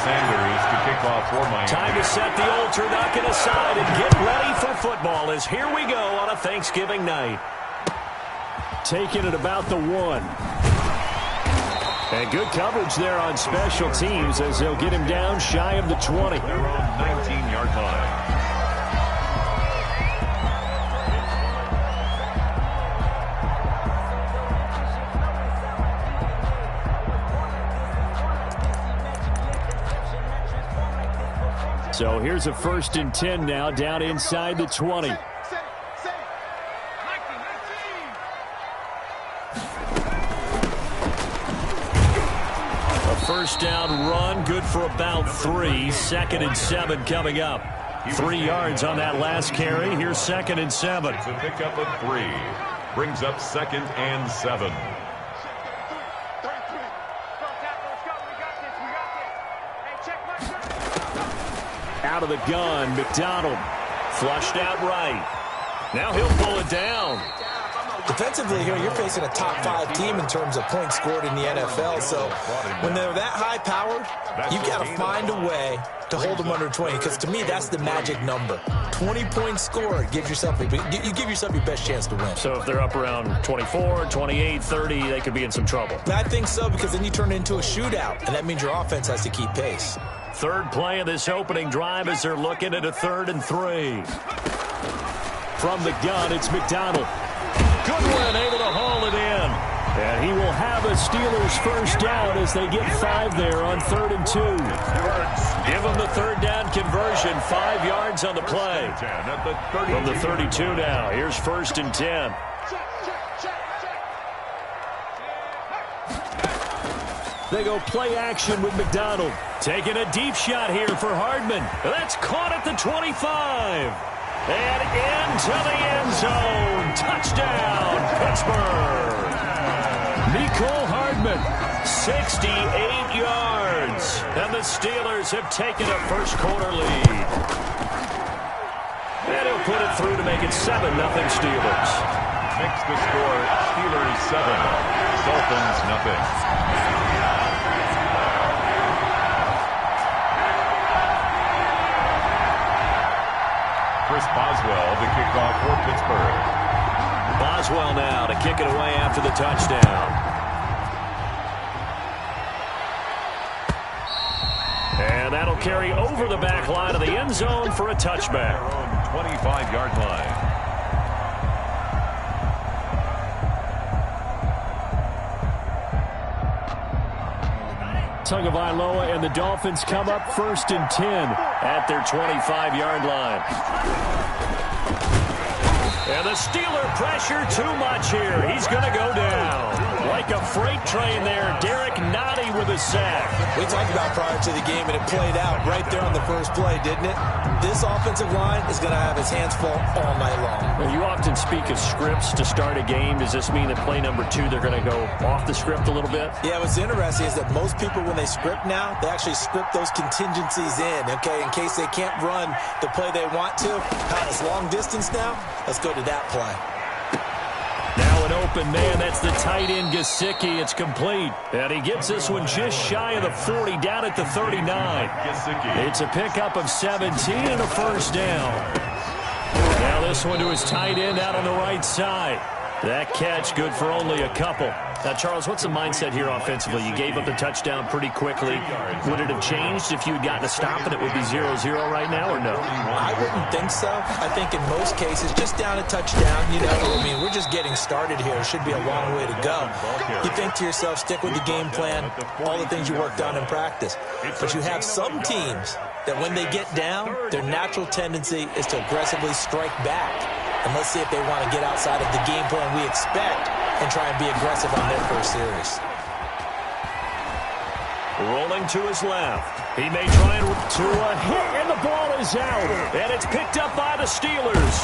Sanders to kick off for Miami. Time to set the old turducken aside and get ready for football as here we go on a Thanksgiving night. Taking it about the 1. And good coverage there on special teams as they'll get him down shy of the 20. Their own 19-yard line. So here's a 1st and 10 now down inside the 20. First down run, good for about 3. 2nd and 7 coming up. 3 yards on that last carry. Here's 2nd and 7. It's a pickup of 3. Brings up 2nd and 7. Out of the gun, McDonald. Flushed out right. Now he'll pull it down. Defensively here, you're facing a top 5 team in terms of points scored in the NFL. So when they're that high-powered, you've got to find a way to hold them under 20. Because to me, that's the magic number. 20 points scored gives yourself you give yourself your best chance to win. So if they're up around 24, 28, 30, they could be in some trouble. I think so, because then you turn it into a shootout, and that means your offense has to keep pace. 3rd play of this opening drive as they're looking at a 3rd and 3. From the gun, it's McDonald. Goodwin able to haul it in. And he will have a Steelers first down as they get 5 there on 3rd and 2. Give them the 3rd down conversion. 5 yards on the play. From the 32 now. Here's 1st and 10. They go play action with McDonald. Taking a deep shot here for Hardman. That's caught at the 25. And into the end zone. Touchdown, Pittsburgh. Nicole Hardman, 68 yards. And the Steelers have taken a first-quarter lead. And he'll put it through to make it 7-0 Steelers. Makes the score Steelers 7, Dolphins nothing. Chris Boswell to kick off for Pittsburgh. Boswell now to kick it away after the touchdown. And that'll carry over the back line of the end zone for a touchback. Their own 25-yard line. Tagovailoa and the Dolphins come up 1st and 10 at their 25-yard line. And the Steeler pressure too much here. He's going to go down. Like a freight train there, Derek Nottie with a sack. We talked about prior to the game, and it played out right there on the first play, didn't it? This offensive line is going to have his hands full all night long. Well, you often speak of scripts to start a game. Does this mean that play number 2, they're going to go off the script a little bit? Yeah, what's interesting is that most people, when they script now, they actually script those contingencies in, okay, in case they can't run the play they want to. It's long distance now. Let's go to that play. Now an open man. That's the tight end, Gesicki. It's complete. And he gets this one just shy of the 40, down at the 39. It's a pickup of 17 and a first down. Now this one to his tight end out on the right side. That catch good for only a couple. Now, Charles, what's the mindset here offensively? You gave up the touchdown pretty quickly. Would it have changed if you had gotten a stop and it would be 0-0 right now, or no? I wouldn't think so. I think in most cases, just down a touchdown, we're just getting started here. It should be a long way to go. You think to yourself, stick with the game plan, all the things you worked on in practice. But you have some teams that when they get down, their natural tendency is to aggressively strike back. And let's see if they want to get outside of the game plan we expect and try and be aggressive on their first series. Rolling to his left. He may try to a hit, and the ball is out. And it's picked up by the Steelers.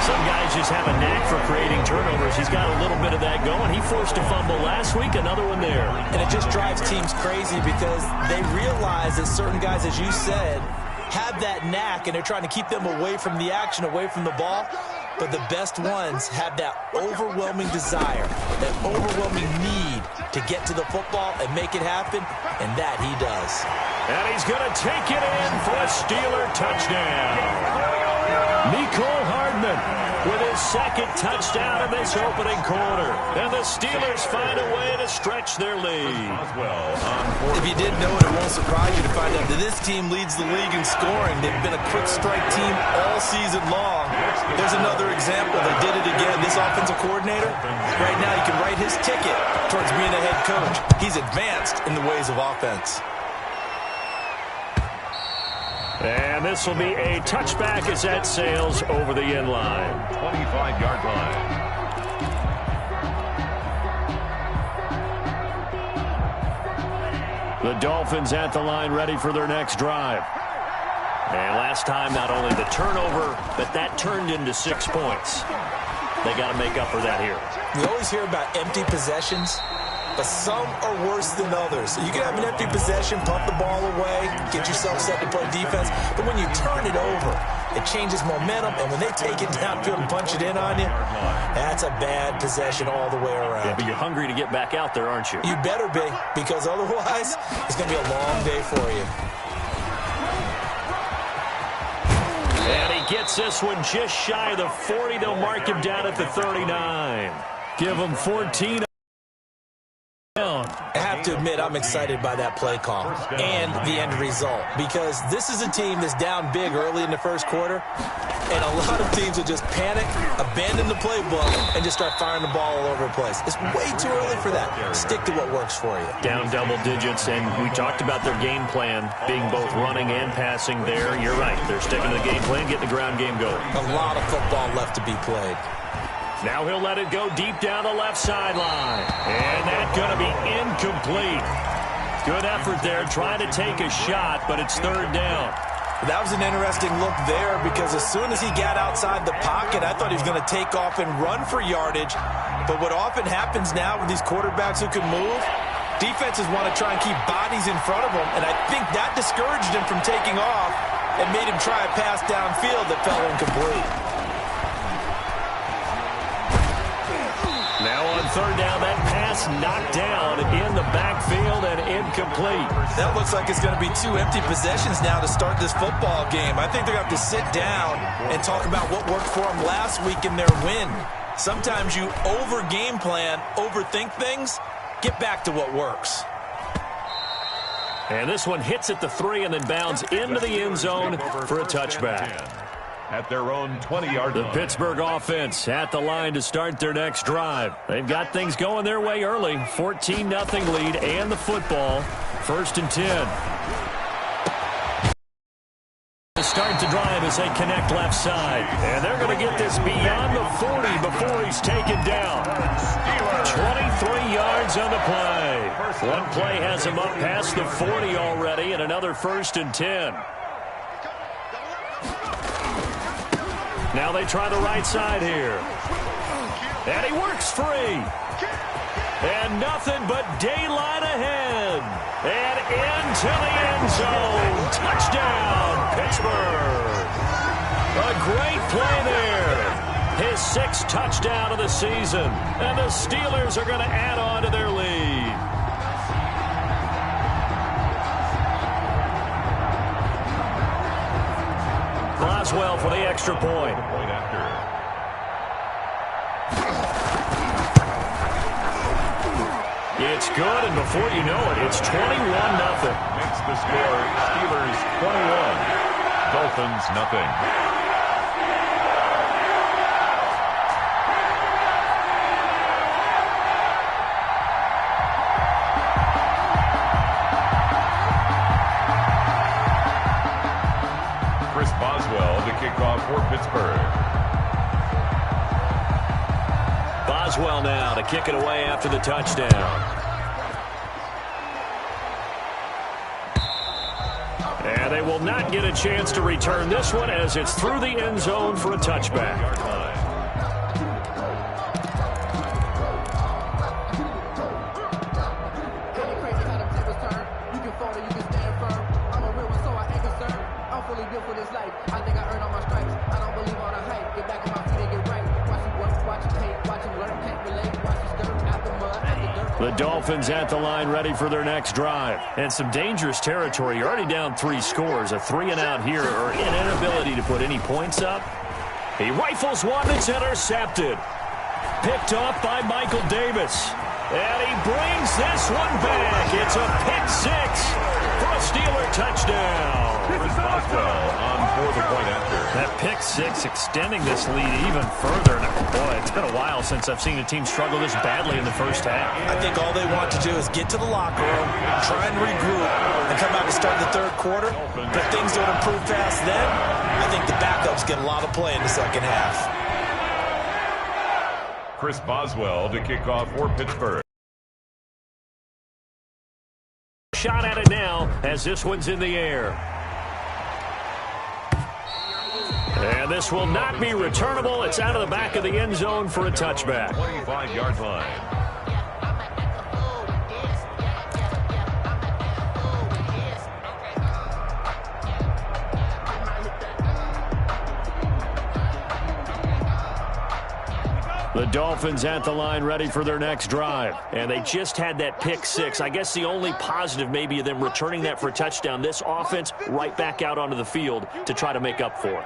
Some guys just have a knack for creating turnovers. He's got a little bit of that going. He forced a fumble last week, another one there. And it just drives teams crazy because they realize that certain guys, as you said, have that knack, and they're trying to keep them away from the action, away from the ball. But the best ones have that overwhelming desire, that overwhelming need to get to the football and make it happen, and that he does. And he's going to take it in for a Steeler touchdown. Mecole Hardman with his second touchdown in this opening quarter. And the Steelers find a way to stretch their lead. If you didn't know it, it won't surprise you to find out that this team leads the league in scoring. They've been a quick strike team all season long. There's another example. They did it again. This offensive coordinator, right now, you can write his ticket towards being a head coach. He's advanced in the ways of offense. And this will be a touchback as that sails over the end line. 25-yard line. The Dolphins at the line ready for their next drive. And last time, not only the turnover, but that turned into 6 points. They got to make up for that here. We always hear about empty possessions, but some are worse than others. So you can have an empty possession, pump the ball away, get yourself set to play defense. But when you turn it over, it changes momentum. And when they take it downfield and punch it in on you, that's a bad possession all the way around. Yeah, but you're hungry to get back out there, aren't you? You better be, because otherwise, it's going to be a long day for you. And he gets this one just shy of the 40. They'll mark him down at the 39. Give him 14. I have to admit, I'm excited by that play call and the end result, because this is a team that's down big early in the first quarter, and a lot of teams will just panic, abandon the playbook, and just start firing the ball all over the place. It's way too early for that. Stick to what works for you. Down double digits, and we talked about their game plan being both running and passing there. You're right. They're sticking to the game plan, getting the ground game going. A lot of football left to be played. Now he'll let it go deep down the left sideline. And that's going to be incomplete. Good effort there, trying to take a shot, but it's third down. That was an interesting look there, because as soon as he got outside the pocket, I thought he was going to take off and run for yardage. But what often happens now with these quarterbacks who can move, defenses want to try and keep bodies in front of them, and I think that discouraged him from taking off and made him try a pass downfield that fell incomplete. Now on third down, that pass knocked down in the backfield and incomplete. That looks like it's going to be 2 empty possessions now to start this football game. I think they're going to have to sit down and talk about what worked for them last week in their win. Sometimes you over-game plan, overthink things. Get back to what works. And this one hits at the 3 and then bounds into the end zone for a touchback. At their own 20-yard line. The Pittsburgh offense at the line to start their next drive. They've got things going their way early. 14-0 lead and the football. 1st and 10. To start the drive as they connect left side. And they're going to get this beyond the 40 before he's taken down. 23 yards on the play. One play has him up past the 40 already, and another 1st and 10. Now they try the right side here. And he works free. And nothing but daylight ahead. And into the end zone. Touchdown, Pittsburgh. A great play there. His 6th touchdown of the season. And the Steelers are going to add on to their lead. Boswell for the extra point. It's good, and before you know it, it's 21-0. Makes the score Steelers 21, Dolphins nothing. Chris Boswell to kick off for Pittsburgh. Boswell now to kick it away after the touchdown. And they will not get a chance to return this one as it's through the end zone for a touchback. The Dolphins at the line ready for their next drive. And some dangerous territory. You're already down 3 scores. A 3-and-out here or an inability to put any points up. He rifles one that's intercepted. Picked off by Michael Davis. And he brings this one back. It's a pick 6 for a Steeler touchdown. Boswell on for the point after. That pick 6 extending this lead even further. And boy, it's been a while since I've seen a team struggle this badly in the first half. I think all they want to do is get to the locker room, try and regroup, and come out to start the third quarter. But things don't improve fast then. I think the backups get a lot of play in the second half. Chris Boswell to kick off for Pittsburgh. Shot at it now as this one's in the air. And this will not be returnable. It's out of the back of the end zone for a touchback. 25-yard line. The Dolphins at the line ready for their next drive. And they just had that pick 6. I guess the only positive maybe of them returning that for a touchdown. This offense right back out onto the field to try to make up for it.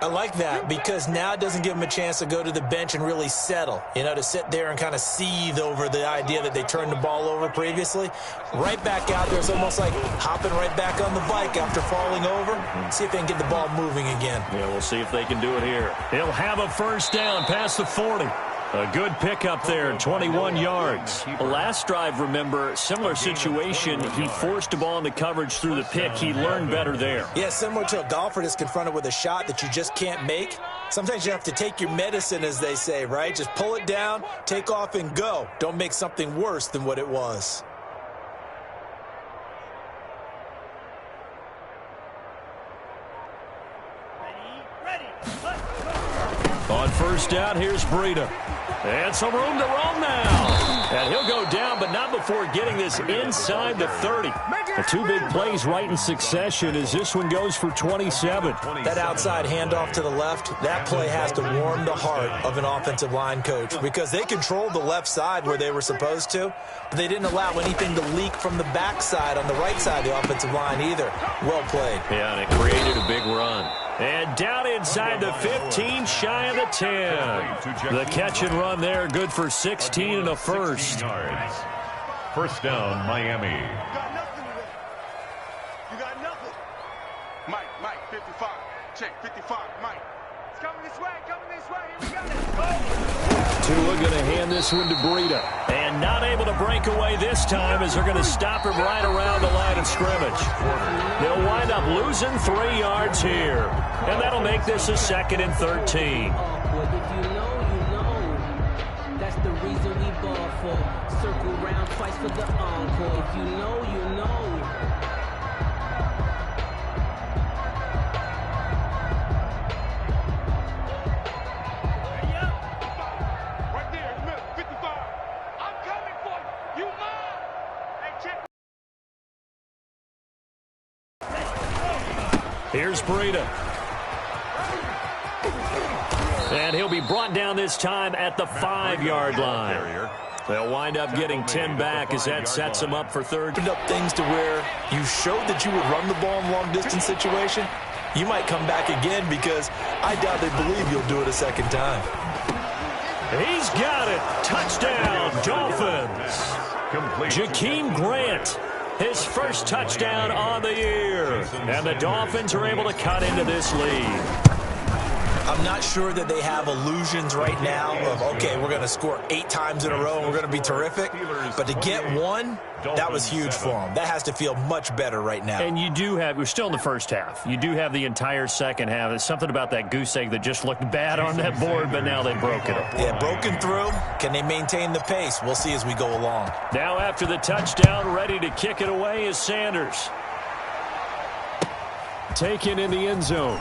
I like that because now it doesn't give them a chance to go to the bench and really settle, to sit there and kind of seethe over the idea that they turned the ball over previously. Right back out there, it's almost like hopping right back on the bike after falling over. See if they can get the ball moving again. Yeah, we'll see if they can do it here. He'll have a first down past the 40. A good pickup there, 21 yards. Last drive, remember, similar situation. He forced the ball into coverage through the pick. He learned better there. Yeah, similar to a golfer that's confronted with a shot that you just can't make. Sometimes you have to take your medicine, as they say, right? Just pull it down, take off, and go. Don't make something worse than what it was. On first down, here's Breida. And some room to roam now. And he'll go down, but not before getting this inside the 30. The 2 big plays right in succession as this one goes for 27. That outside handoff to the left, that play has to warm the heart of an offensive line coach because they controlled the left side where they were supposed to, but they didn't allow anything to leak from the backside on the right side of the offensive line either. Well played. Yeah, and it created a big run. And down inside the 15, shy of the 10. The catch and run there, good for 16 and a first. First down, Miami. You got nothing. Mike, 55. Check, 55, Mike. It's coming this way, Here we go. Let's go. Tua going to hand this one to Breida. And not able to break away this time as they're going to stop him right around the line of scrimmage. They'll wind up losing 3 yards here. And that'll make this a 2nd and 13. If you know, you know. That's the reason we ball for. Circle round twice for the encore. If you know, you know. Right there in the middle, 55. I'm coming for you. You mine. Hey, check. Here's Breida. And he'll be brought down this time at the 5-yard line. They'll wind up getting 10 back as that sets them up for third. Opened up things to where you showed that you would run the ball in long-distance situation. You might come back again because I doubt they believe you'll do it a second time. He's got it. Touchdown, Dolphins. Jakeem Grant, his first touchdown on the year. And the Dolphins are able to cut into this lead. I'm not sure that they have illusions right now of, okay, we're going to score 8 times in a row and we're going to be terrific. But to get one, that was huge for them. That has to feel much better right now. And you do have, we're still in the first half. You do have the entire second half. There's something about that goose egg that just looked bad on that board, but now they've broken it. Yeah, broken through. Can they maintain the pace? We'll see as we go along. Now after the touchdown, ready to kick it away is Sanders. Taken in the end zone.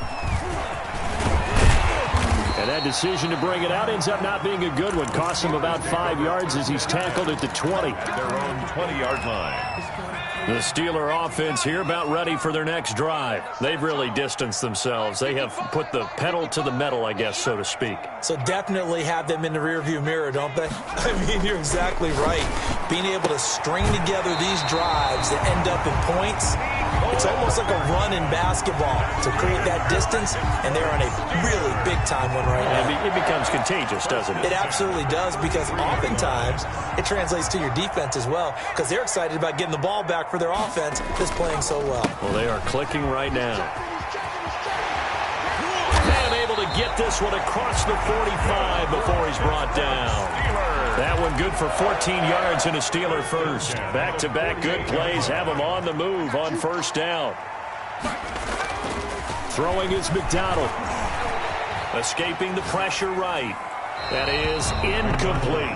And that decision to bring it out ends up not being a good one. Costs him about 5 yards as he's tackled at the 20. Their own 20-yard line. The Steeler offense here about ready for their next drive. They've really distanced themselves. They have put the pedal to the metal, I guess, so to speak. So definitely have them in the rearview mirror, don't they? I mean, you're exactly right. Being able to string together these drives that end up in points, it's almost like a run in basketball to create that distance, and they're on a really big-time one right now. It becomes contagious, doesn't it? It absolutely does, because oftentimes it translates to your defense as well, because they're excited about getting the ball back for their offense that's playing so well. Well, they are clicking right now. And able to get this one across the 45 before he's brought down. That one good for 14 yards and a Steeler first. Back-to-back good plays have him on the move on first down. Throwing is McDonald. Escaping the pressure right. That is incomplete.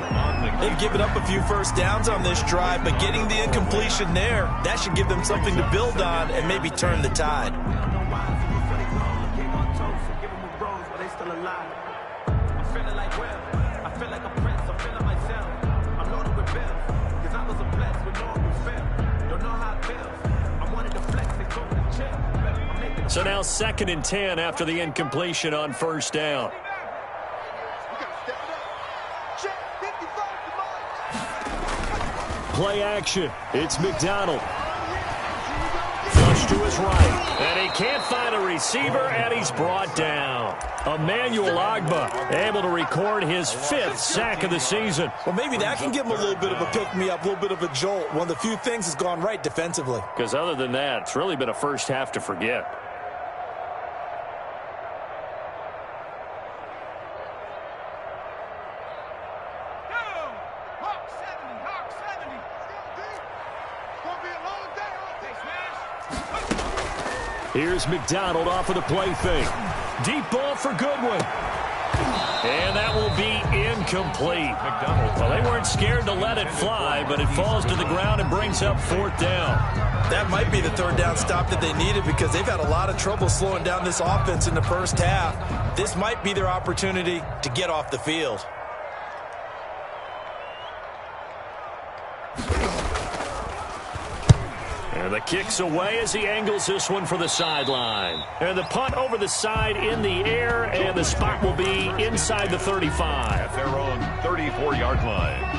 They've given up a few first downs on this drive, but getting the incompletion there, that should give them something to build on and maybe turn the tide. So now 2nd and 10 after the incompletion on first down. Play action. It's McDonald. Flush to his right. And he can't find a receiver, and he's brought down. Emmanuel Ogbah able to record his 5th sack of the season. Well, maybe that can give him a little bit of a pick-me-up, a little bit of a jolt. One of the few things has gone right defensively. Because other than that, it's really been a first half to forget. Here's McDonald off of the play fake. Deep ball for Goodwin. And that will be incomplete. Well, they weren't scared to let it fly, but it falls to the ground and brings up 4th down. That might be the 3rd down stop that they needed, because they've had a lot of trouble slowing down this offense in the first half. This might be their opportunity to get off the field. And the kick's away as he angles this one for the sideline. And the punt over the side in the air, and the spot will be inside the 35. They're on 34-yard line.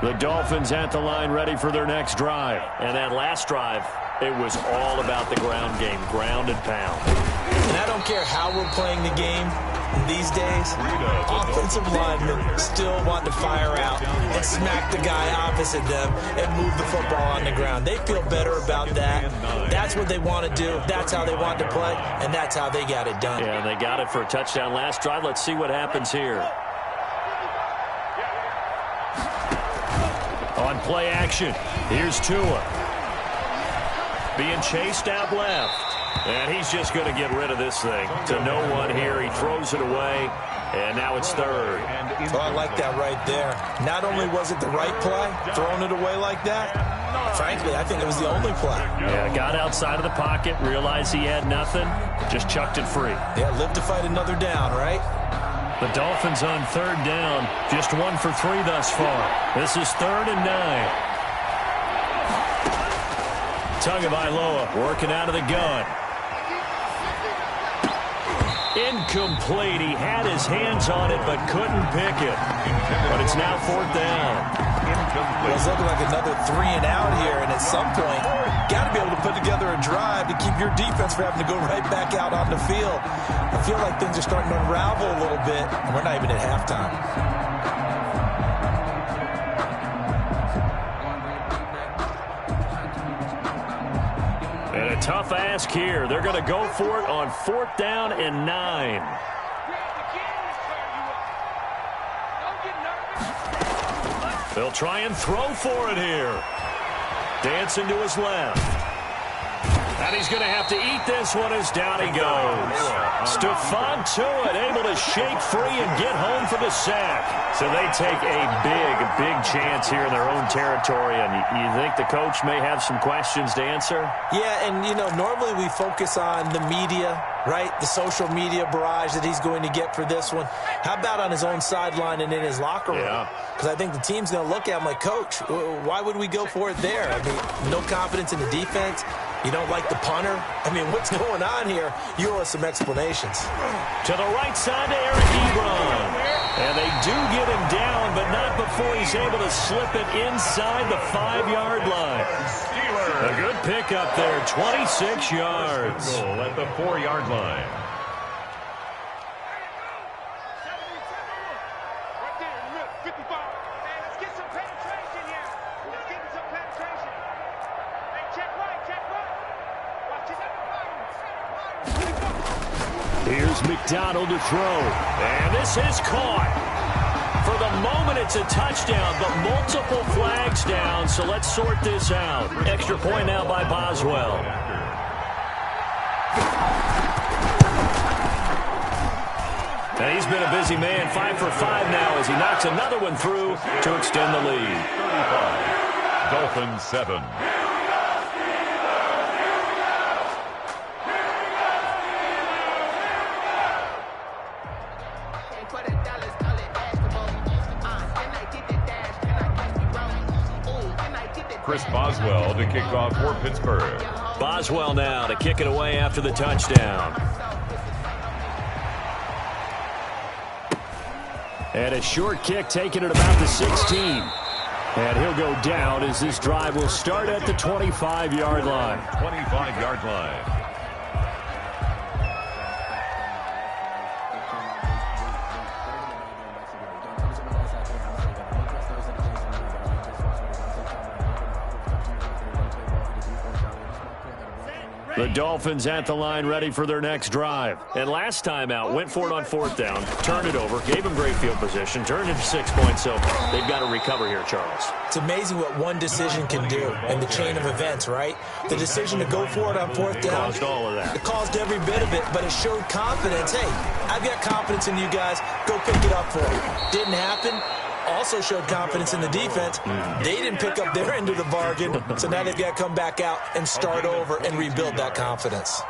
The Dolphins at the line ready for their next drive. And that last drive, it was all about the ground game, ground and pound. And I don't care how we're playing the game these days, offensive linemen still want to fire out and smack the guy opposite them and move the football on the ground. They feel better about that. That's what they want to do. That's how they want to play, and that's how they got it done. Yeah, they got it for a touchdown last drive. Let's see what happens here. On play action, here's Tua. Being chased out left. And he's just going to get rid of this thing to no one here. He throws it away, and now it's 3rd. Oh, I like that right there. Not only was it the right play, throwing it away like that, frankly, I think it was the only play. Yeah, got outside of the pocket, realized he had nothing, just chucked it free. Yeah, live to fight another down, right? The Dolphins on 3rd down, just 1 for 3 thus far. This is 3rd and 9. Tagovailoa working out of the gun. Incomplete. He had his hands on it but couldn't pick it. But it's now 4th down. Well, it's looking like another 3 and out here, and at some point, got to be able to put together a drive to keep your defense from having to go right back out on the field. I feel like things are starting to unravel a little bit, and we're not even at halftime. And a tough ask here. They're going to go for it on 4th down and 9. They'll try and throw for it here. Dancing to his left. And he's going to have to eat this one as down he goes. Stephon Tuitt able to shake free and get home for the sack. So they take a big chance here in their own territory. And you think the coach may have some questions to answer? Yeah, and, normally we focus on the media, right? The social media barrage that he's going to get for this one. How about on his own sideline and in his locker room? Because I think the team's going to look at him like, Coach, why would we go for it there? I mean, no confidence in the defense. You don't like the punter? I mean, what's going on here? You owe us some explanations. To the right side to Eric Ebron. And they do get him down, but not before he's able to slip it inside the 5-yard line. A good pickup there, 26 yards. Goal at the 4-yard line. Here's McDonald to throw. And this is caught. For the moment, it's a touchdown, but multiple flags down, so let's sort this out. Extra point now by Boswell. And he's been a busy man, 5 for 5 now as he knocks another one through to extend the lead. 35. Dolphins 7. Chris Boswell to kick off for Pittsburgh. Boswell now to kick it away after the touchdown. And a short kick taken at about the 16. And he'll go down as this drive will start at the 25-yard line. 25-yard line. The Dolphins at the line ready for their next drive. And last time out, went for it on 4th down, turned it over, gave them great field position, turned into 6 points. So they've got to recover here, Charles. It's amazing what one decision can do in the chain of events, right? The decision to go for it on 4th down. Caused all of that. It caused every bit of it, but it showed confidence. Hey, I've got confidence in you guys. Go pick it up for me. Didn't happen. Also showed confidence in the defense. They didn't pick up their end of the bargain, so now they've got to come back out and start over and rebuild that confidence.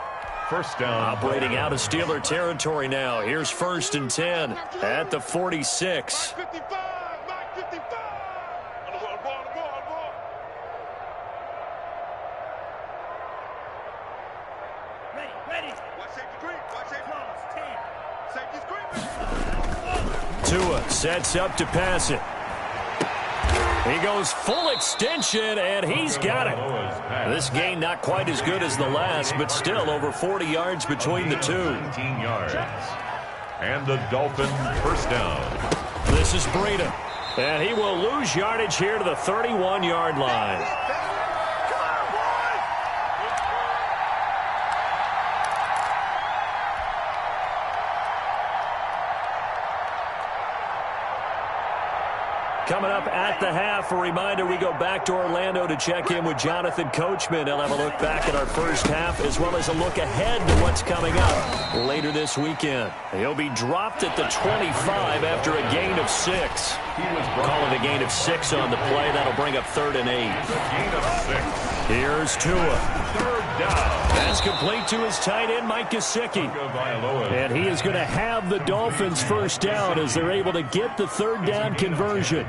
First down. Operating out of Steeler territory now. Here's 1st and 10 at the 46. Mike 55. Mike 55. On the ball. Ready. Watch safety green. Watch safety. Safety's green. Tua sets up to pass it. He goes full extension, and he's got it. This gain not quite as good as the last, but still over 40 yards between the two. 18 yards. And the Dolphins first down. This is Breida, and he will lose yardage here to the 31-yard line. Coming up at the half, a reminder, we go back to Orlando to check in with Jonathan Coachman. He'll have a look back at our first half as well as a look ahead to what's coming up later this weekend. He'll be dropped at the 25 after a gain of 6. Calling a gain of 6 on the play. That'll bring up 3rd and 8. Gain of 6. Here's Tua. 3rd down. That's complete to his tight end, Mike Gesicki. And he is going to have the Dolphins first down as they're able to get the 3rd down conversion.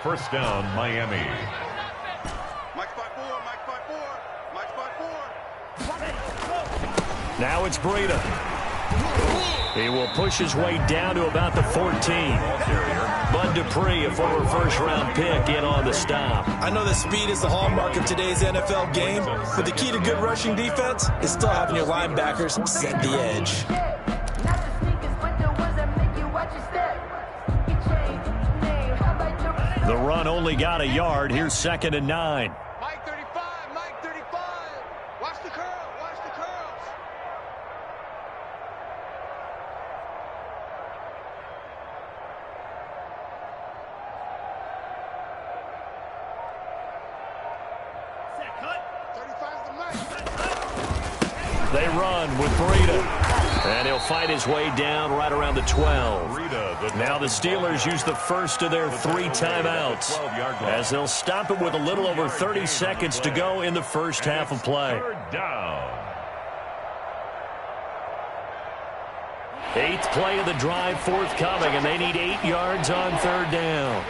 First down, Miami. Mike 5-4. Mike 5-4. Now it's Breida. He will push his way down to about the 14. Bud Dupree, a former first-round pick, in on the stop. I know that speed is the hallmark of today's NFL game, but the key to good rushing defense is still having your linebackers set the edge. The run only got a yard. Here's 2nd and 9. Mike 35. Watch the curl. Cut. 35's the Mike. They run with Breida. And he'll fight his way down right around the 12. Now the Steelers use the first of their 3 timeouts, as they'll stop it with a little over 30 seconds to go in the first half of play. 8th play of the drive forthcoming, and they need 8 yards on 3rd down.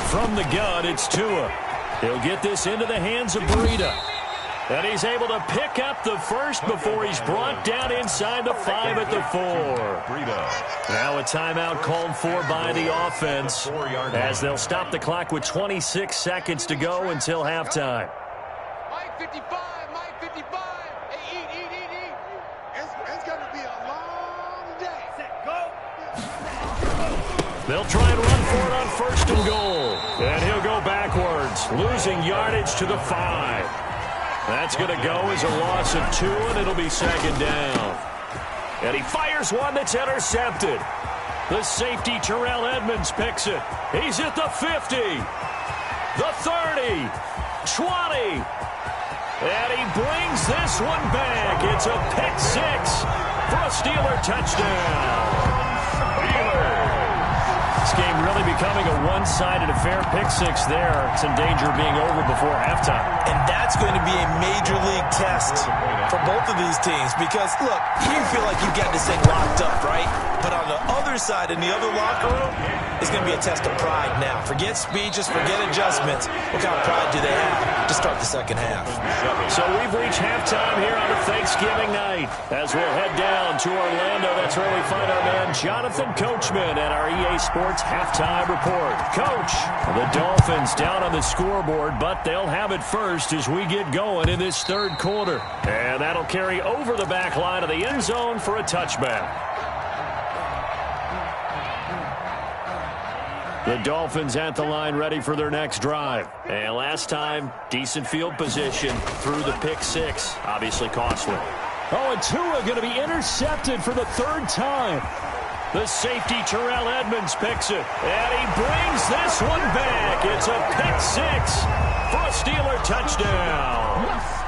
From the gun, it's Tua. He'll get this into the hands of Breida. And he's able to pick up the first before he's brought down inside the 5 at the 4. Now a timeout called for by the offense, as they'll stop the clock with 26 seconds to go until halftime. Mike 55, Mike 55. Hey, eat. It's going to be a long day. Set, go. They'll try and run for it on 1st and goal. And he'll go backwards, losing yardage to the 5. That's going to go as a loss of 2, and it'll be 2nd down. And he fires one that's intercepted. The safety, Terrell Edmonds, picks it. He's at the 50, the 30, 20. And he brings this one back. It's a pick 6 for a Steeler touchdown. This game really becoming a one-sided affair. Pick 6 there. It's in danger of being over before halftime. And that's going to be a major league test for both of these teams because, look, you feel like you've got this thing locked up, right? But on the other side, in the other locker room, it's going to be a test of pride now. Forget speeches, forget adjustments. What kind of pride do they have to start the second half? So we've reached halftime here on a Thanksgiving night. As we'll head down to Orlando, that's where we find our man Jonathan Coachman at our EA Sports Halftime Report. Coach, the Dolphins down on the scoreboard, but they'll have it first as we get going in this 3rd quarter. And that'll carry over the back line of the end zone for a touchback. The Dolphins at the line ready for their next drive. And last time, decent field position through the pick 6. Obviously costly. Oh, and Tua going to be intercepted for the 3rd time. The safety, Terrell Edmonds, picks it. And he brings this one back. It's a pick 6 for a Steeler touchdown.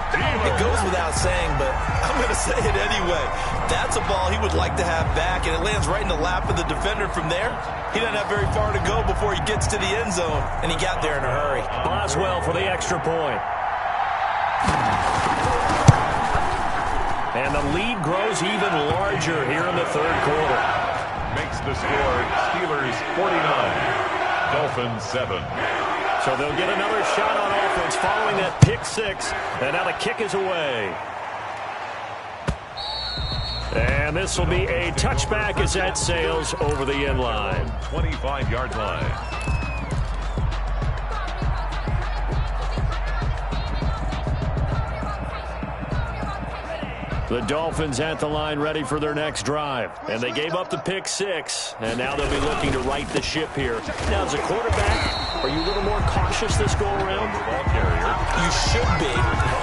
It goes without saying, but I'm going to say it anyway. That's a ball he would like to have back, and it lands right in the lap of the defender from there. He doesn't have very far to go before he gets to the end zone, and he got there in a hurry. Boswell for the extra point. And the lead grows even larger here in the 3rd quarter. Makes the score Steelers 49, Dolphins 7. So they'll get another shot on offense following that pick 6. And now the kick is away. And this will be a touchback as that sails over the end line. 25-yard line. The Dolphins at the line ready for their next drive. And they gave up the pick 6. And now they'll be looking to right the ship here. Now, as a quarterback, are you a little more cautious this go-around? You should be,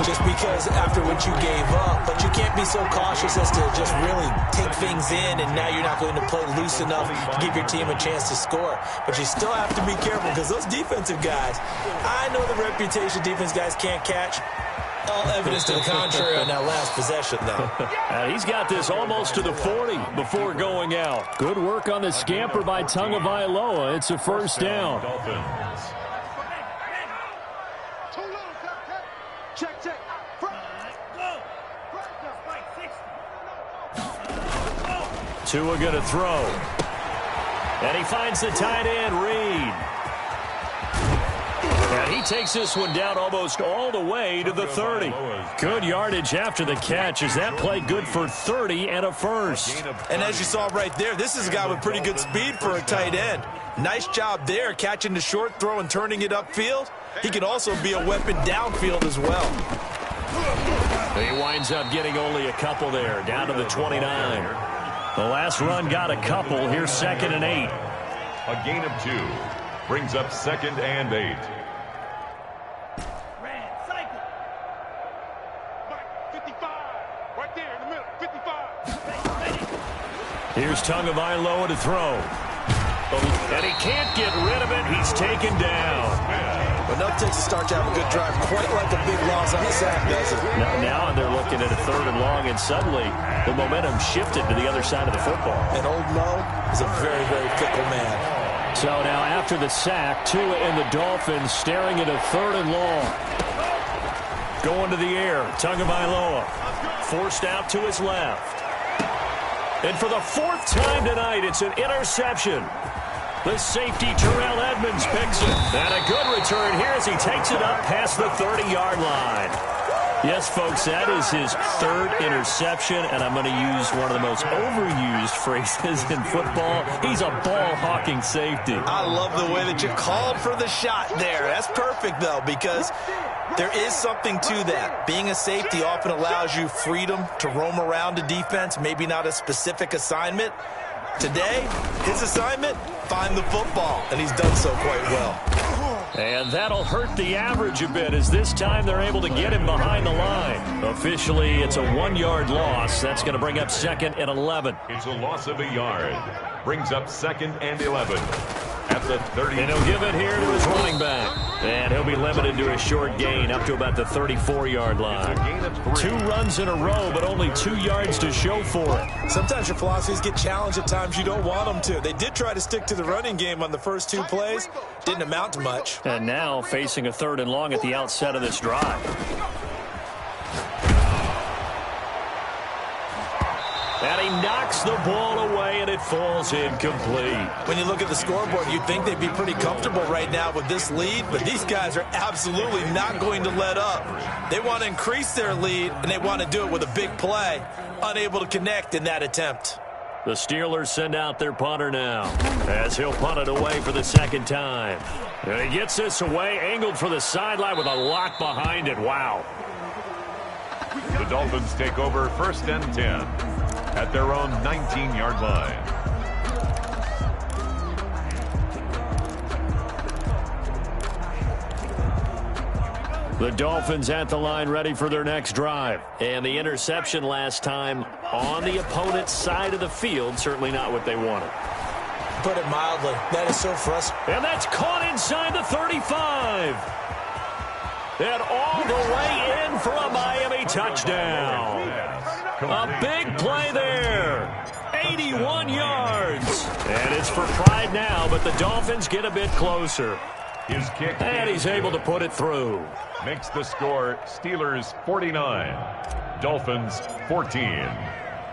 just because after what you gave up. But you can't be so cautious as to just really take things in, and now you're not going to play loose enough to give your team a chance to score. But you still have to be careful because those defensive guys, I know the reputation defense guys can't catch. All evidence to the contrary on that last possession, though. He's got this almost to the 40 before going out. Good work on the scamper by Tagovailoa. It's a 1st down. Check. Tua going to throw. And he finds the tight end, Reed. And he takes this one down almost all the way to the 30. Good yardage after the catch as that play good for 30 and a 1st. And as you saw right there, this is a guy with pretty good speed for a tight end. Nice job there, catching the short throw and turning it upfield. He can also be a weapon downfield as well. He winds up getting only a couple there, down to the 29. The last run got a couple. Here's 2nd and 8. A gain of 2 brings up 2nd and 8. Here's Tagovailoa to throw. And he can't get rid of it. He's taken down. Enough takes to start to have a good drive, quite like a big loss on the sack, does it? Now they're looking at a 3rd and long, and suddenly the momentum shifted to the other side of the football. And old Mo is a very, very fickle man. So now after the sack, Tua and the Dolphins staring at a 3rd and long. Going to the air, Tagovailoa forced out to his left. And for the 4th time tonight, it's an interception. The safety, Terrell Edmonds, picks it. And a good return here as he takes it up past the 30-yard line. Yes, folks, that is his 3rd interception, and I'm going to use one of the most overused phrases in football. He's a ball-hawking safety. I love the way that you called for the shot there. That's perfect, though, because there is something to that. Being a safety often allows you freedom to roam around a defense, maybe not a specific assignment. Today, his assignment, find the football, and he's done so quite well. And that'll hurt the average a bit as this time they're able to get him behind the line. Officially, it's a 1-yard loss. That's going to bring up 2nd and 11. It's a loss of a yard. Brings up 2nd and 11. At the 30. And he'll give it here to his running back. And he'll be limited to a short gain up to about the 34-yard line. 2 runs in a row, but only 2 yards to show for it. Sometimes your philosophies get challenged at times you don't want them to. They did try to stick to the running game on the first 2 plays. Didn't amount to much. And now facing a 3rd and long at the outset of this drive. And he knocks the ball away, and it falls incomplete. When you look at the scoreboard, you'd think they'd be pretty comfortable right now with this lead, but these guys are absolutely not going to let up. They want to increase their lead, and they want to do it with a big play. Unable to connect in that attempt. The Steelers send out their punter now, as he'll punt it away for the 2nd time. And he gets this away, angled for the sideline with a lock behind it. Wow. The Dolphins take over 1st and 10. At their own 19-yard line. The Dolphins at the line ready for their next drive. And the interception last time on the opponent's side of the field, certainly not what they wanted. Put it mildly, that is so frustrating. And that's caught inside the 35. And all the way in for a Miami touchdown. A big play there. 81 yards. And it's for pride now, but the Dolphins get a bit closer. His kick. And he's able to put it through. Makes the score Steelers 49. Dolphins 14.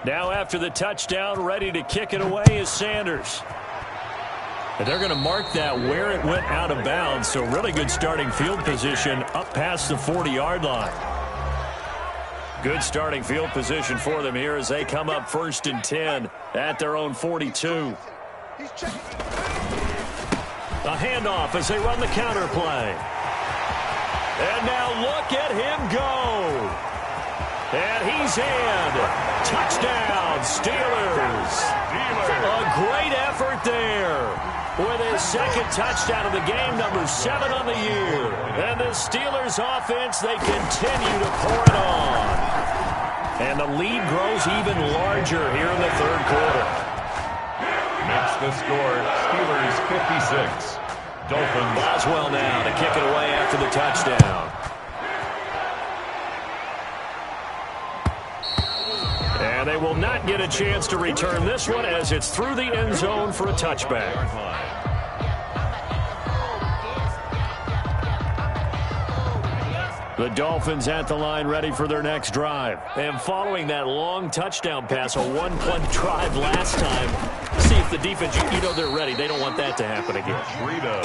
Now after the touchdown, ready to kick it away is Sanders. And they're going to mark that where it went out of bounds. So really good starting field position up past the 40-yard line. Good starting field position for them here as they come up 1st and 10 at their own 42. A handoff as they run the counter play. And now look at him go. And he's in. Touchdown, Steelers. A great effort there. With his 2nd touchdown of the game, number 7 on the year. And the Steelers offense, they continue to pour it on. And the lead grows even larger here in the 3rd quarter. Makes the score Steelers 56. Dolphins. Boswell now to kick it away after the touchdown. And they will not get a chance to return this one as it's through the end zone for a touchback. The Dolphins at the line ready for their next drive. And following that long touchdown pass, a 1-play drive last time, see if the defense, you know they're ready. They don't want that to happen again.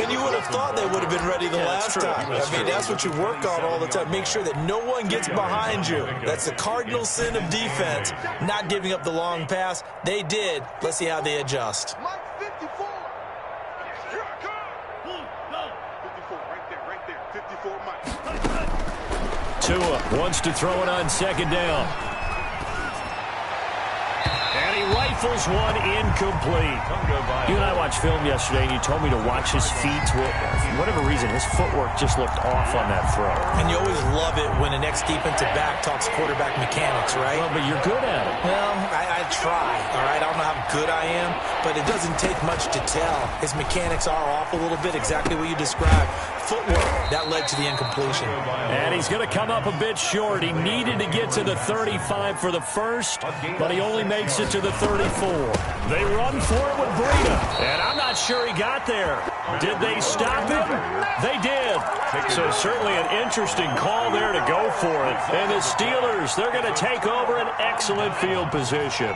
And you would have thought they would have been ready the last time. That's what you work on all the time. Make sure that no one gets behind you. That's the cardinal sin of defense, not giving up the long pass. They did. Let's see how they adjust. Mike 54. Here I come. 54, right there. 54, Mike. Tua wants to throw it on 2nd down. And he rifles rifles one incomplete. You and I watched film yesterday, and you told me to watch his feet. Well, for whatever reason, his footwork just looked off on that throw. And you always love it when the next defensive back talks quarterback mechanics, right? Well, but you're good at it. Well, I try, all right? I don't know how good I am, but it doesn't take much to tell. His mechanics are off a little bit, exactly what you described. Footwork, that led to the incompletion. And he's going to come up a bit short. He needed to get to the 35 for the first, but he only makes it to the 34. They run for it with Breida, and I'm not sure he got there. Did they stop him? They did. So certainly an interesting call there to go for it. And the Steelers, they're going to take over an excellent field position.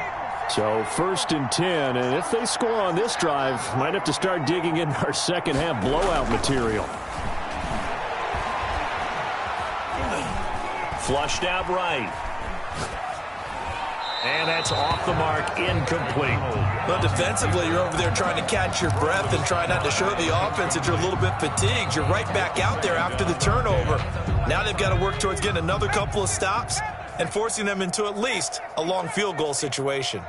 So 1st and 10, and if they score on this drive, might have to start digging in our second half blowout material. Flushed out right. And that's off the mark, incomplete. But defensively, you're over there trying to catch your breath and try not to show the offense that you're a little bit fatigued. You're right back out there after the turnover. Now they've got to work towards getting another couple of stops and forcing them into at least a long field goal situation.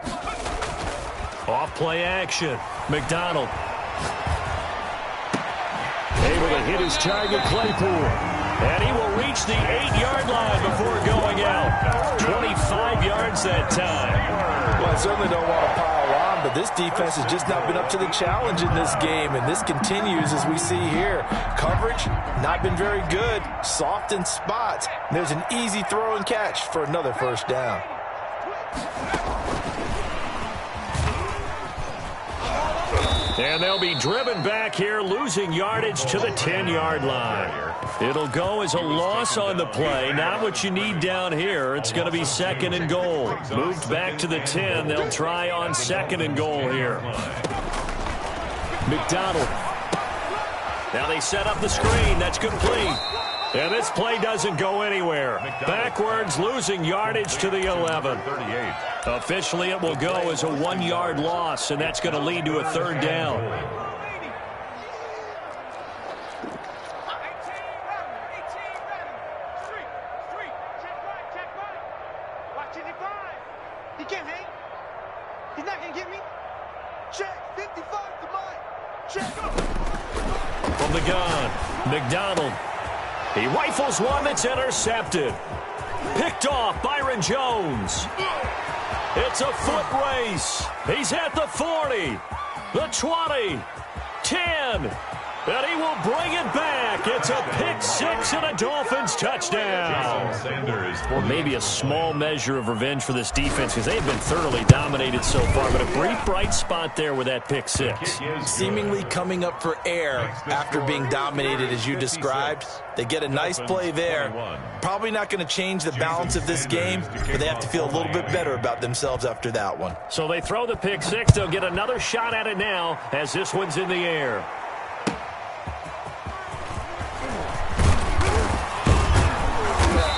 Off play action. McDonald. Able to hit his target, Claypool. And he will reach the 8-yard line before going out. 25 yards that time. Well, I certainly don't want to pile on, but this defense has just not been up to the challenge in this game, and this continues as we see here. Coverage, not been very good. Soft in spots. And there's an easy throw and catch for another first down. And they'll be driven back here, losing yardage to the 10-yard line. It'll go as a loss on the play. Not what you need down here. It's going to be 2nd and goal. Moved back to the 10. They'll try on 2nd and goal here. McDonald. Now they set up the screen. That's complete. And this play doesn't go anywhere. Backwards, losing yardage to the 11. Officially, it will go as a 1-yard loss, and that's going to lead to a 3rd down. He can't hang. He's not going to get me. Check. 55 to mine. Check. From the gun, McDonald. He rifles one that's intercepted. Picked off Byron Jones. It's a foot race. He's at the 40, the 20, 10. And he will bring it back. It's a pick 6 and a Dolphins touchdown. Well, maybe a small measure of revenge for this defense because they've been thoroughly dominated so far. But a brief bright spot there with that pick 6. Seemingly coming up for air after being dominated as you described. They get a nice play there. Probably not going to change the balance of this game, but they have to feel a little bit better about themselves after that one. So they throw the pick 6. They'll get another shot at it now as this one's in the air.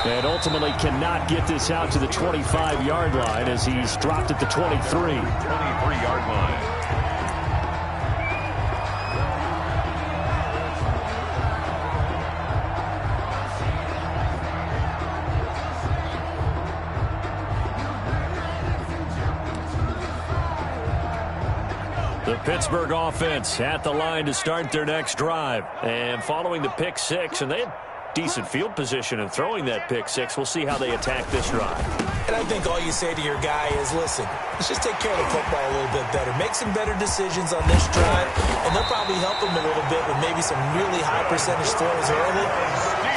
And ultimately cannot get this out to the 25-yard line as he's dropped at the 23. 23-yard line. The Pittsburgh offense at the line to start their next drive. And following the pick 6, and they had decent field position in throwing that pick 6. We'll see how they attack this drive. And I think all you say to your guy is, listen, let's just take care of the football a little bit better. Make some better decisions on this drive, and they'll probably help him a little bit with maybe some really high percentage throws early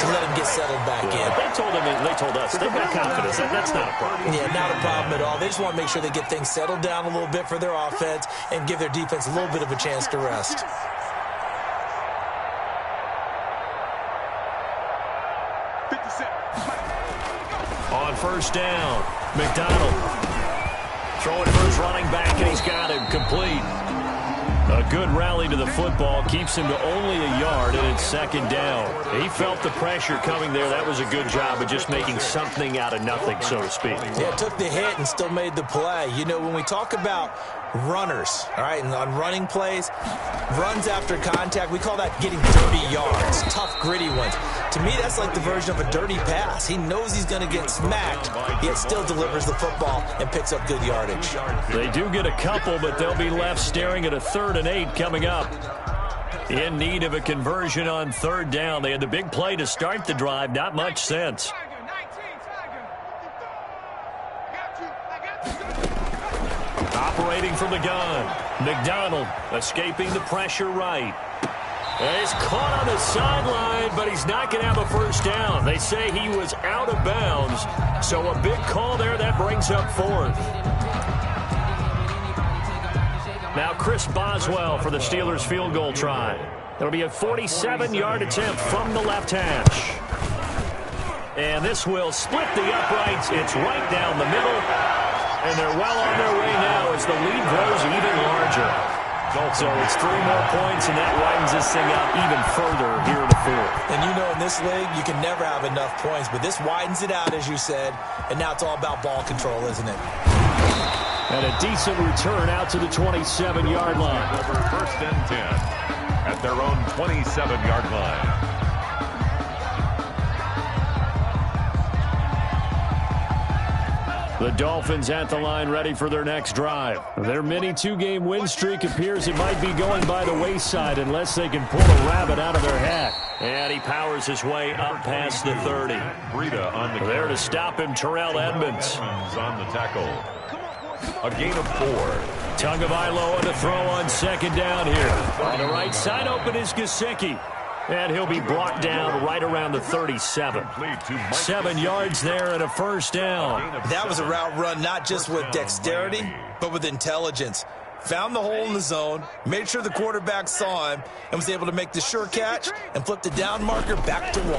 to let him get settled back in. They told us they've got confidence. That's not a problem. Yeah, not a problem at all. They just want to make sure they get things settled down a little bit for their offense and give their defense a little bit of a chance to rest. On first down, McDonald throwing for his running back, and he's got him complete. A good rally to the football keeps him to only a yard, and it's 2nd down. He felt the pressure coming there. That was a good job of just making something out of nothing, so to speak. Yeah, took the hit and still made the play. You know, when we talk about runners, all right? And on running plays, runs after contact, we call that getting dirty yards, tough, gritty ones. To me, that's like the version of a dirty pass. He knows he's going to get smacked, yet still delivers the football and picks up good yardage. They do get a couple, but they'll be left staring at a 3rd and 8 coming up. In need of a conversion on 3rd down. They had the big play to start the drive. Not much sense. Operating from the gun. McDonald escaping the pressure right. He's caught on the sideline, but he's not going to have a first down. They say he was out of bounds, so a big call there. That brings up 4th. Now Chris Boswell for the Steelers field goal try. It'll be a 47-yard attempt from the left hash. And this will split the uprights. It's right down the middle. And they're well on their way now as the lead grows even larger. So it's 3 more points, and that widens this thing out even further here in the 4th. And you know in this league, you can never have enough points, but this widens it out, as you said, and now it's all about ball control, isn't it? And a decent return out to the 27-yard line. Over 1st and 10 at their own 27-yard line. The Dolphins at the line ready for their next drive. Their mini 2-game win streak appears it might be going by the wayside unless they can pull a rabbit out of their hat. And he powers his way up past the 30. Breida on the there to stop him, Terrell Edmonds. On the tackle. A gain of 4. Tagovailoa to throw on 2nd down here. On the right side open is Gesicki. And he'll be brought down right around the 37. 7 yards there and a first down. That was a route run not just with dexterity, but with intelligence. Found the hole in the zone, made sure the quarterback saw him, and was able to make the sure catch and flip the down marker back to 1.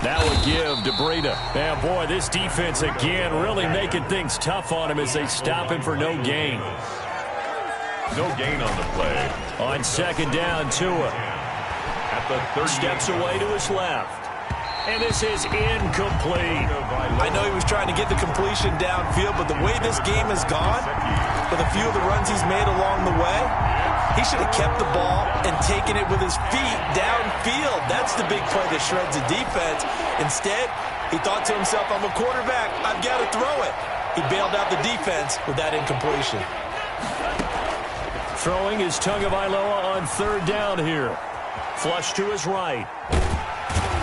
That would give to Breida. And boy, this defense again really making things tough on him as they stop him for no gain. No gain on the play. On 2nd down, Tua. At the 30. Steps away to his left. And this is incomplete. I know he was trying to get the completion downfield, but the way this game has gone, with a few of the runs he's made along the way, he should have kept the ball and taken it with his feet downfield. That's the big play that shreds the defense. Instead, he thought to himself, I'm a quarterback, I've got to throw it. He bailed out the defense with that incompletion. Throwing is Tagovailoa on 3rd down here. Flush to his right.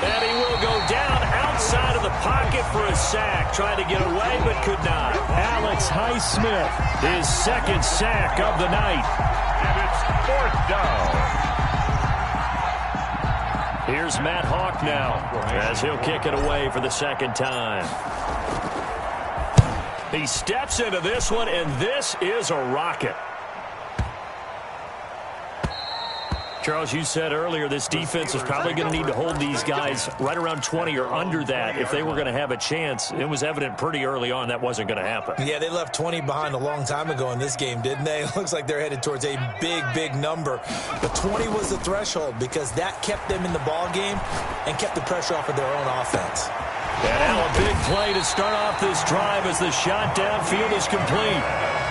And he will go down outside of the pocket for a sack. Trying to get away, but could not. Alex Highsmith, his 2nd sack of the night. And it's 4th down. Here's Matt Hawk now, as he'll kick it away for the 2nd time. He steps into this one, and this is a rocket. Charles, you said earlier this defense is probably going to need to hold these guys right around 20 or under that if they were going to have a chance. It was evident pretty early on that wasn't going to happen. Yeah, they left 20 behind a long time ago in this game, didn't they? It looks like they're headed towards a big, big number. But 20 was the threshold because that kept them in the ball game and kept the pressure off of their own offense. And now a big play to start off this drive as the shot downfield is complete.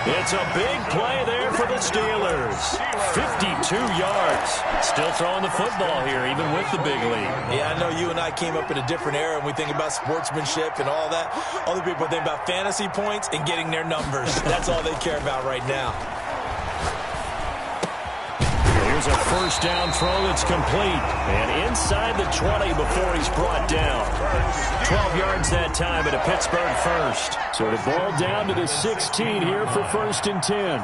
It's a big play there for the Steelers. 52 yards. Still throwing the football here, even with the big lead. Yeah, I know you and I came up in a different era, and we think about sportsmanship and all that. Other people think about fantasy points and getting their numbers. That's all they care about right now. Here's a first down throw that's complete. And inside the 20 before he's brought down. 12 yards that time at a Pittsburgh first. So the ball down to the 16 here for 1st and 10.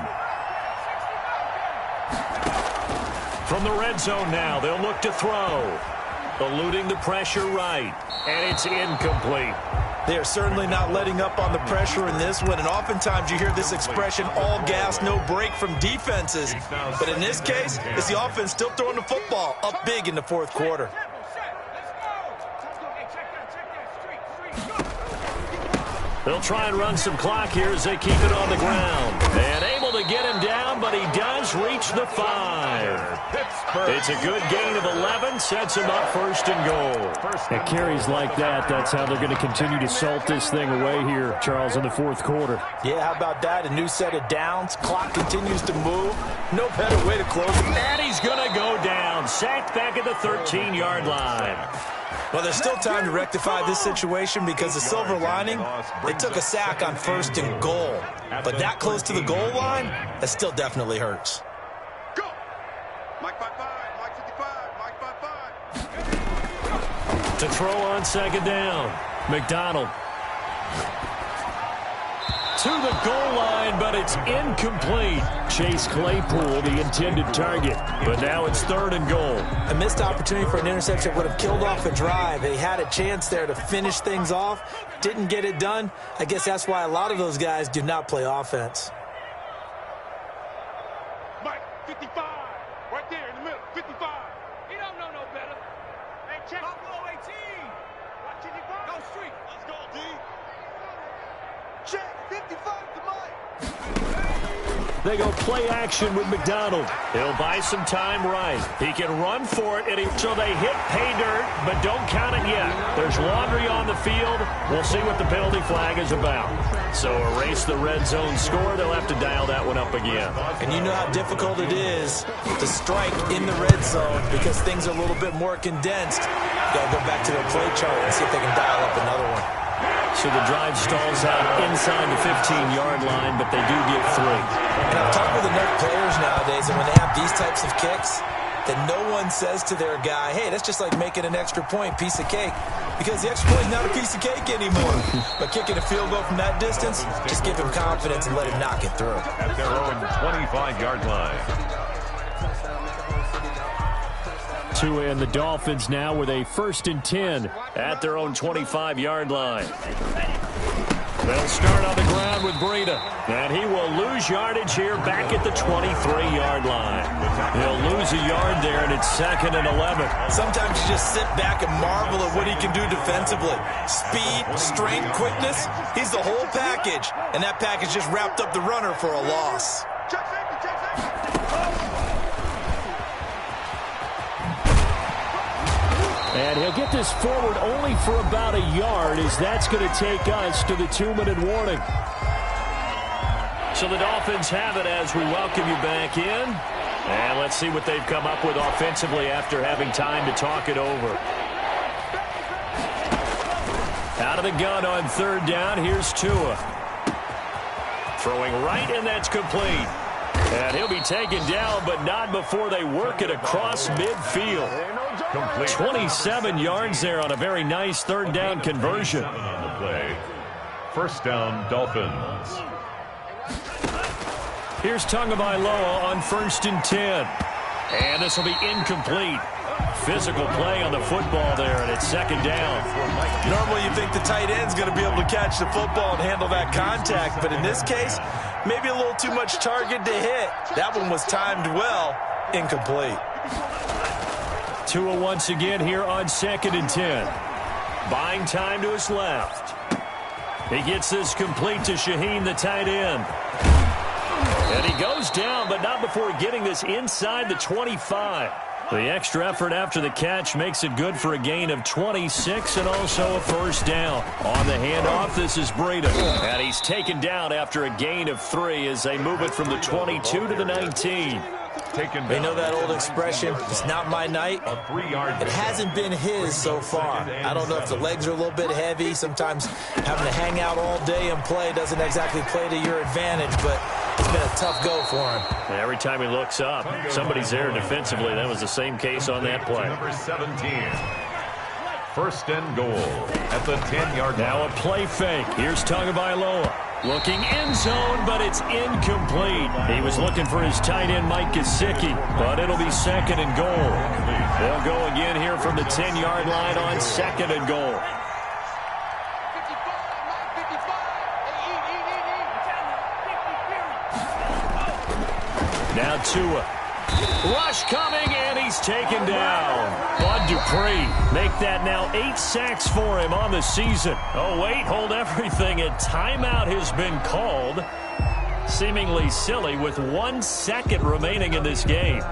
From the red zone now, they'll look to throw. Eluding the pressure right. And it's incomplete. They are certainly not letting up on the pressure in this one, and oftentimes you hear this expression, all gas, no break from defenses. But in this case, it's the offense still throwing the football up big in the 4th quarter. They'll try and run some clock here as they keep it on the ground. And able to get him down, but he does reach the 5. It's a good gain of 11, sets him up first and goal. It carries like that. That's how they're going to continue to salt this thing away here, Charles, in the fourth quarter. Yeah, how about that? A new set of downs. Clock continues to move. No better way to close it. And he's going to go down. Sacked back at the 13-yard line. Well, there's still time to rectify this situation because the silver lining, they took a sack on first and goal. But that close to the goal line, that still definitely hurts. Go! Mike 55, Mike 55, Mike 55. To throw on second down. McDonald. To the goal line, but it's incomplete. Chase Claypool, the intended target. But now it's third and goal. A missed opportunity for an interception would have killed off a drive. They had a chance there to finish things off. Didn't get it done. I guess that's why a lot of those guys do not play offense. Mike 55, right there in the middle, 55. He don't know no better. Hey, check. Buffalo 18. Watch 55. Go street. Let's go, D. Check 55 to Mike. They go play action with McDonald. He'll buy some time right. He can run for it, so they hit pay dirt, but don't count it yet. There's laundry on the field. We'll see what the penalty flag is about. So erase the red zone score. They'll have to dial that one up again. And you know how difficult it is to strike in the red zone because things are a little bit more condensed. You got to go back to their play chart and see if they can dial up another one. So the drive stalls out inside the 15-yard line, but they do get 3. And I've talked with enough players nowadays, and when they have these types of kicks, that no one says to their guy, hey, that's just like making an extra point, piece of cake. Because the extra point is not a piece of cake anymore. But kicking a field goal from that distance, just give him confidence and let him knock it through. At their own 25-yard line. Tua and the Dolphins now with a 1st and 10 at their own 25-yard line. They'll start on the ground with Breida, and he will lose yardage here back at the 23-yard line. He'll lose a yard there, and it's 2nd and 11. Sometimes you just sit back and marvel at what he can do defensively. Speed, strength, quickness, he's the whole package, and that package just wrapped up the runner for a loss. Check safety, check safety. And he'll get this forward only for about a yard, as that's going to take us to the 2-minute warning. So the Dolphins have it as we welcome you back in. And let's see what they've come up with offensively after having time to talk it over. Out of the gun on 3rd down, here's Tua. Throwing right, and that's complete. And he'll be taken down, but not before they work it across midfield. Complete. 27 yards there on a very nice 3rd down conversion. On the play. 1st down, Dolphins. Here's Tagovailoa on 1st and 10. And this will be incomplete. Physical play on the football there, and it's 2nd down. Normally you think the tight end's going to be able to catch the football and handle that contact, but in this case, maybe a little too much target to hit. That one was timed well, incomplete. Tua once again here on 2nd and 10. Buying time to his left. He gets this complete to Shaheen, the tight end. And he goes down, but not before getting this inside the 25. The extra effort after the catch makes it good for a gain of 26 and also a 1st down. On the handoff, this is Breida. And he's taken down after a gain of 3 as they move it from the 22 to the 19. They know that old expression, it's not my night. It hasn't been his so far. I don't know if the legs are a little bit heavy. Sometimes having to hang out all day and play doesn't exactly play to your advantage, but it's been a tough go for him. Every time he looks up, somebody's there defensively. That was the same case on that play. Number 17. 1st and goal at the 10-yard line. Now a play fake. Here's Tagovailoa. Looking end zone, but it's incomplete. He was looking for his tight end, Mike Gesicki, but it'll be 2nd and goal. They'll go again here from the 10-yard line on 2nd and goal. Now Tua. Rush coming, and he's taken down. Bud Dupree make that now 8 sacks for him on the season. Oh, wait, hold everything. A timeout has been called. Seemingly silly with 1 second remaining in this game.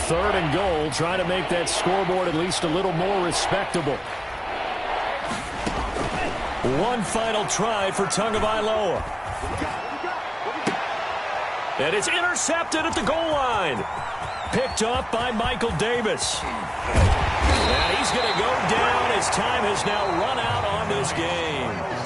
3rd and goal, trying to make that scoreboard at least a little more respectable. One final try for Tagovailoa. And it's intercepted at the goal line. Picked off by Michael Davis. And he's going to go down. His time has now run out on this game.